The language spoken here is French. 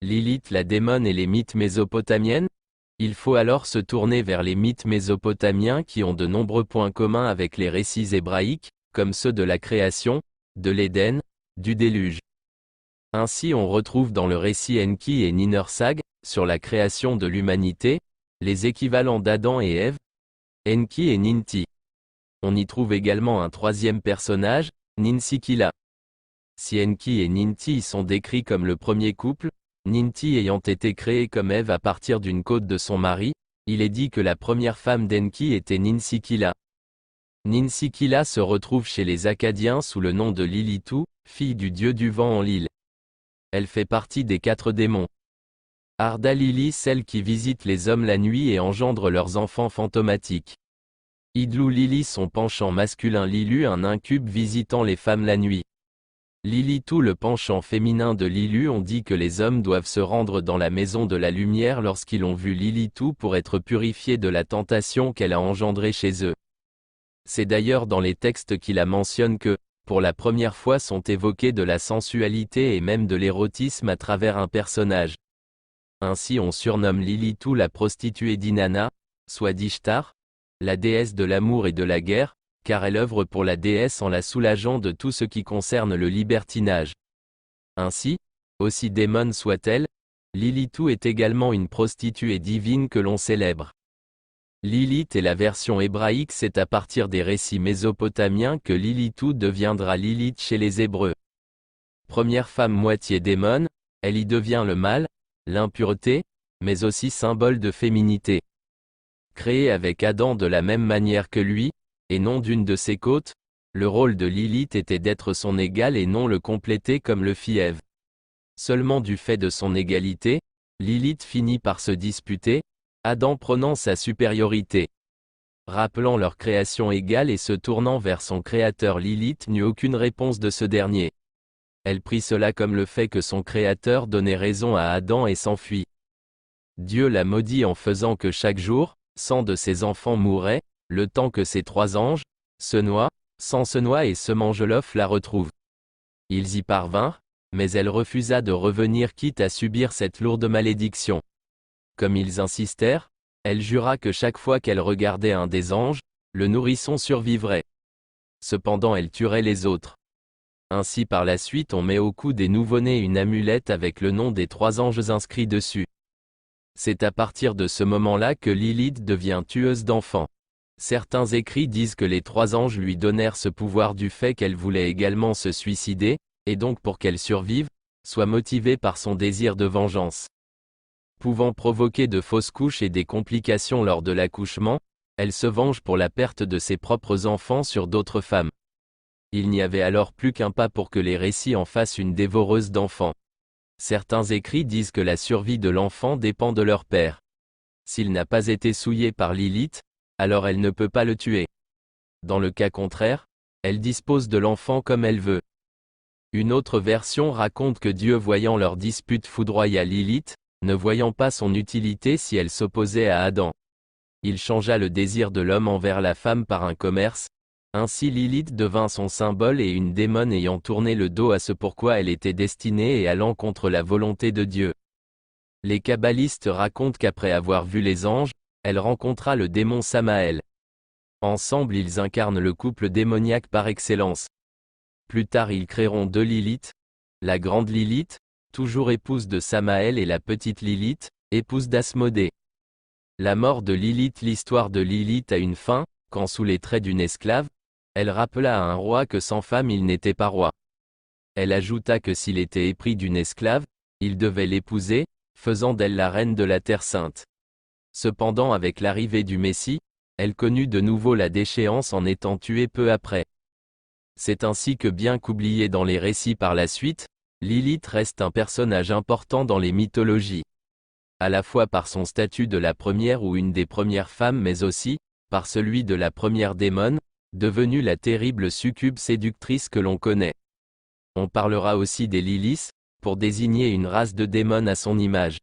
Lilith la démone et les mythes mésopotamiennes? Il faut alors se tourner vers les mythes mésopotamiens qui ont de nombreux points communs avec les récits hébraïques, comme ceux de la création, de l'Éden, du déluge. Ainsi on retrouve dans le récit Enki et Ninersag, sur la création de l'humanité, les équivalents d'Adam et Ève, Enki et Ninti. On y trouve également un troisième personnage, Ninsikila. Si Enki et Ninti sont décrits comme le premier couple, Ninti ayant été créée comme Ève à partir d'une côte de son mari, il est dit que la première femme d'Enki était Ninsikila. Ninsikila se retrouve chez les Akkadiens sous le nom de Lilitu, fille du dieu du vent Enlil. Elle fait partie des 4 démons. Arda Lili, celle qui visite les hommes la nuit et engendre leurs enfants fantomatiques. Idlu Lili, son penchant masculin Lilu, un incube visitant les femmes la nuit. Lilitu, le penchant féminin de Lilu. On dit que les hommes doivent se rendre dans la maison de la lumière lorsqu'ils ont vu Lilitu pour être purifiés de la tentation qu'elle a engendrée chez eux. C'est d'ailleurs dans les textes qui la mentionnent que, pour la première fois sont évoqués de la sensualité et même de l'érotisme à travers un personnage. Ainsi on surnomme Lilitu la prostituée d'Inanna, soit d'Ishtar, la déesse de l'amour et de la guerre, car elle œuvre pour la déesse en la soulageant de tout ce qui concerne le libertinage. Ainsi, aussi démone soit-elle, Lilitu est également une prostituée divine que l'on célèbre. Lilith est la version hébraïque. C'est à partir des récits mésopotamiens que Lilitu deviendra Lilith chez les Hébreux. Première femme moitié démone, elle y devient le mal, l'impureté, mais aussi symbole de féminité. Créée avec Adam de la même manière que lui, et non d'une de ses côtes, le rôle de Lilith était d'être son égale et non le compléter comme le fit Ève. Seulement du fait de son égalité, Lilith finit par se disputer, Adam prenant sa supériorité. Rappelant leur création égale et se tournant vers son créateur, Lilith n'eut aucune réponse de ce dernier. Elle prit cela comme le fait que son créateur donnait raison à Adam et s'enfuit. Dieu la maudit en faisant que chaque jour, 100 de ses enfants mouraient, le temps que ses 3 anges, Senoa, Sansenoa et Semangelof la retrouvent. Ils y parvinrent, mais elle refusa de revenir quitte à subir cette lourde malédiction. Comme ils insistèrent, elle jura que chaque fois qu'elle regardait un des anges, le nourrisson survivrait. Cependant elle tuerait les autres. Ainsi par la suite on met au cou des nouveau-nés une amulette avec le nom des 3 anges inscrits dessus. C'est à partir de ce moment-là que Lilith devient tueuse d'enfants. Certains écrits disent que les 3 anges lui donnèrent ce pouvoir du fait qu'elle voulait également se suicider, et donc pour qu'elle survive, soit motivée par son désir de vengeance. Pouvant provoquer de fausses couches et des complications lors de l'accouchement, elle se venge pour la perte de ses propres enfants sur d'autres femmes. Il n'y avait alors plus qu'un pas pour que les récits en fassent une dévoreuse d'enfants. Certains écrits disent que la survie de l'enfant dépend de leur père. S'il n'a pas été souillé par Lilith, alors elle ne peut pas le tuer. Dans le cas contraire, elle dispose de l'enfant comme elle veut. Une autre version raconte que Dieu, voyant leur dispute, foudroya Lilith, ne voyant pas son utilité si elle s'opposait à Adam. Il changea le désir de l'homme envers la femme par un commerce. Ainsi Lilith devint son symbole et une démone ayant tourné le dos à ce pourquoi elle était destinée et allant contre la volonté de Dieu. Les kabbalistes racontent qu'après avoir vu les anges, elle rencontra le démon Samaël. Ensemble ils incarnent le couple démoniaque par excellence. Plus tard ils créeront 2 Lilith, la grande Lilith, toujours épouse de Samaël, et la petite Lilith, épouse d'Asmodée. La mort de Lilith. L'histoire de Lilith a une fin, quand sous les traits d'une esclave, elle rappela à un roi que sans femme il n'était pas roi. Elle ajouta que s'il était épris d'une esclave, il devait l'épouser, faisant d'elle la reine de la Terre Sainte. Cependant avec l'arrivée du Messie, elle connut de nouveau la déchéance en étant tuée peu après. C'est ainsi que bien qu'oubliée dans les récits par la suite, Lilith reste un personnage important dans les mythologies. À la fois par son statut de la première ou une des premières femmes, mais aussi, par celui de la première démone, devenue la terrible succube séductrice que l'on connaît. On parlera aussi des Lilith, pour désigner une race de démons à son image.